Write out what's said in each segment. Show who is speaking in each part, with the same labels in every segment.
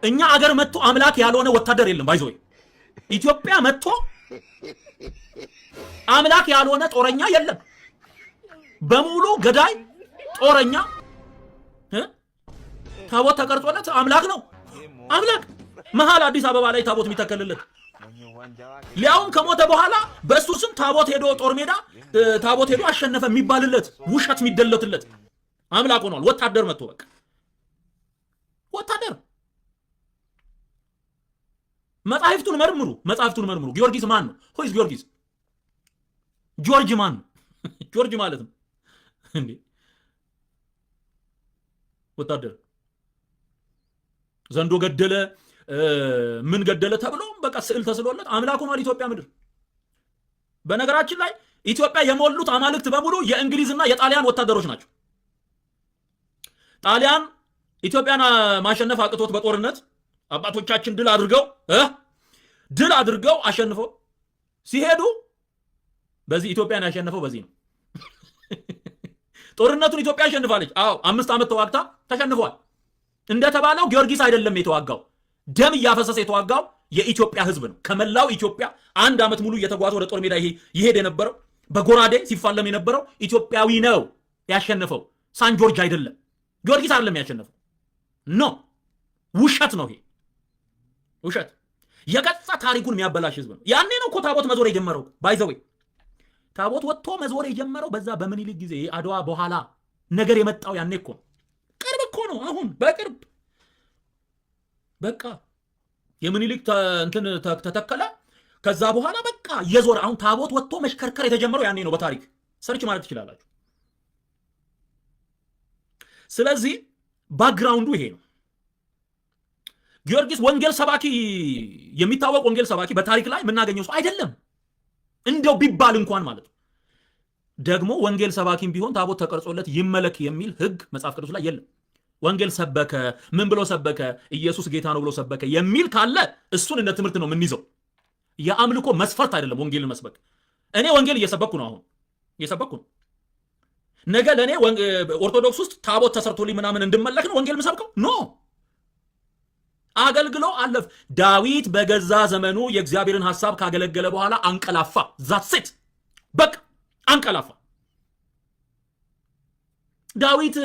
Speaker 1: እኛ አገር መጥቶ አምላክ ያልሆነ ወታደር የለም። ባይዘው ኢትዮጵያ መጥቶ አምላክ ያልሆነ ጦረኛ የለም። በሙሉ ገዳይ ጦረኛ ታቦት ተቀርጾለት አምላክ ነው። አምላክ መሃል አዲስ አበባ ላይ ታቦት የሚተከልለት ሊያውም ከሞተ በኋላ በእሱ ስም ታቦት ሄዶ ጦር ሜዳ ታቦት ሄዶ አሸነፈ የሚባልለት ውሸት የሚደለትለት አምላክ ሆኗል። ወታደር መጥቶ በቃ ወታደር። መጻሕፍቱን መርምሩ። ጊዮርጊስ ማን ነው? ሆይስ ጊዮርጊስ ጆርጅ ማን ነው? ጆርጅ ማለት ነው እንዴ ወታደር። ዘንዶ ገደለ ምን ገደለ ተብሎ በቃ ስዕል ተስሎለት አምላክ ሆኗል ኢትዮጵያ ምድር። በነገራችን ላይ ኢትዮጵያ የሞሉት አማልክት በሙሉ የእንግሊዝና የጣሊያን ወታደሮች ናቸው። ጣሊያን ኢትዮጵያን ማሸነፍ አቅቶት በጦርነት አባቶቻችን ድል አድርገው አሸንፈው ሲሄዱ በዚህ ኢትዮጵያን ያሸነፈው በዚህ ነው። ጦርነቱን ኢትዮጵያ አሸንፋለች። አዎ 5 ዓመት ተዋግታ ተሸንፏል። እንደተባለው ጊዮርጊስ አይደለም የተዋጋው፣ ደም እያፈሰሰ የተዋጋው የኢትዮጵያ ህዝብ ነው። ከመላው ኢትዮጵያ 1 ዓመት ሙሉ እየተጓዘ ወደ ጦር ሜዳ ይሄድ የነበረው በጎራዴ ሲፋለም የነበረው ኢትዮጵያዊ ነው ያሸነፈው። ሳን ጆርጅ አይደለም፣ ጊዮርጊስ አይደለም ያሸነፈው። ኖ ውሸት ነው ይሄ ውሸት። የገዛ ታሪኩን የሚያበላሽ ህዝብ ነው። ያኔ ነው እኮ ታቦት መዞር የጀመረው። ባይዘዌ ታቦት ወጥቶ መዞር የጀመረው በዛ በምኒልክ ጊዜ አድዋ በኋላ ነገር የመጣው ያኔ እኮ ቅርብ እኮ ነው። አሁን በቅርብ በቃ የምኒልክ እንትን ተተከለ። ከዛ በኋላ በቃ የዞረ አሁን ታቦት ወጥቶ መሽከርከር የተጀመረው ያኔ ነው። በታሪክ ሰርች ማለት ትችላላችሁ። ስለዚህ ባክግራውንዱ ይሄ ነው። ጊዮርጊስ ወንጌል ሰባኪ የሚታወቅ ወንጌል ሰባኪ በታሪክ ላይ የምናገኘው ሰው አይደለም። እንደው ቢባል እንኳን ማለት ነው። ደግሞ ወንጌል ሰባኪም ቢሆን ታቦት ተቀርጾለት ይመለክ የሚል ህግ መጽሐፍ ቅዱስ ላይ የለም። ወንጌል ሰበከ፣ ምን ብሎ ሰበከ? ኢየሱስ ጌታ ነው ብሎ ሰበከ የሚል ካለ እሱን እንደ ትምህርት ነው የምንይዘው። የአምልኮ መስፈርት አይደለም ወንጌልን መስበክ። እኔ ወንጌል እየሰበኩ ነው፣ አሁን እየሰበኩ ነው። ነገ ለእኔ ኦርቶዶክስ ውስጥ ታቦት ተሰርቶልኝ ምናምን እንድመለክ ነው ወንጌል የምሰብከው? ኖ አገልግሎ አለፍ። ዳዊት በገዛ ዘመኑ የእግዚአብሔርን ሐሳብ ካገለገለ በኋላ አንቀላፋ። ዛትሴት በቃ አንቀላፋ። ዳዊት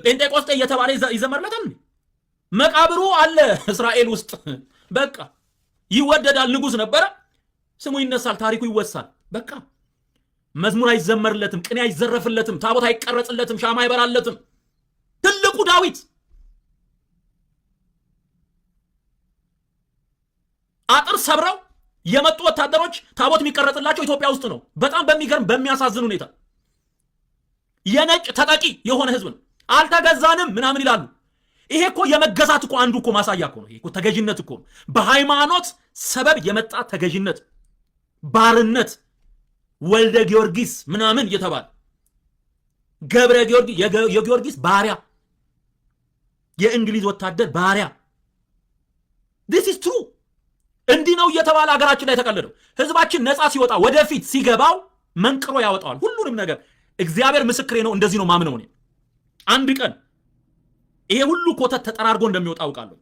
Speaker 1: ጴንጤቆስጤ እየተባለ ይዘመርለታል። መቃብሩ አለ እስራኤል ውስጥ። በቃ ይወደዳል፣ ንጉሥ ነበረ፣ ስሙ ይነሳል፣ ታሪኩ ይወሳል። በቃ መዝሙር አይዘመርለትም፣ ቅኔ አይዘረፍለትም፣ ታቦት አይቀረጽለትም፣ ሻማ አይበራለትም። ትልቁ ዳዊት አጥር ሰብረው የመጡ ወታደሮች ታቦት የሚቀረጽላቸው ኢትዮጵያ ውስጥ ነው። በጣም በሚገርም በሚያሳዝን ሁኔታ የነጭ ተጠቂ የሆነ ህዝብ ነው። አልተገዛንም ምናምን ይላሉ። ይሄ እኮ የመገዛት እኮ አንዱ እኮ ማሳያ እኮ ነው። ይሄ እኮ ተገዥነት እኮ ነው። በሃይማኖት ሰበብ የመጣ ተገዥነት፣ ባርነት። ወልደ ጊዮርጊስ ምናምን እየተባለ ገብረ ጊዮርጊስ የጊዮርጊስ ባሪያ፣ የእንግሊዝ ወታደር ባሪያ። this is true። እንዲህ ነው እየተባለ ሀገራችን ላይ ተቀለደው። ህዝባችን ነፃ ሲወጣ ወደፊት ሲገባው መንቅሮ ያወጣዋል ሁሉንም ነገር። እግዚአብሔር ምስክሬ ነው። እንደዚህ ነው ማምነው እኔ። አንድ ቀን ይሄ ሁሉ ኮተት ተጠራርጎ እንደሚወጣ አውቃለሁ።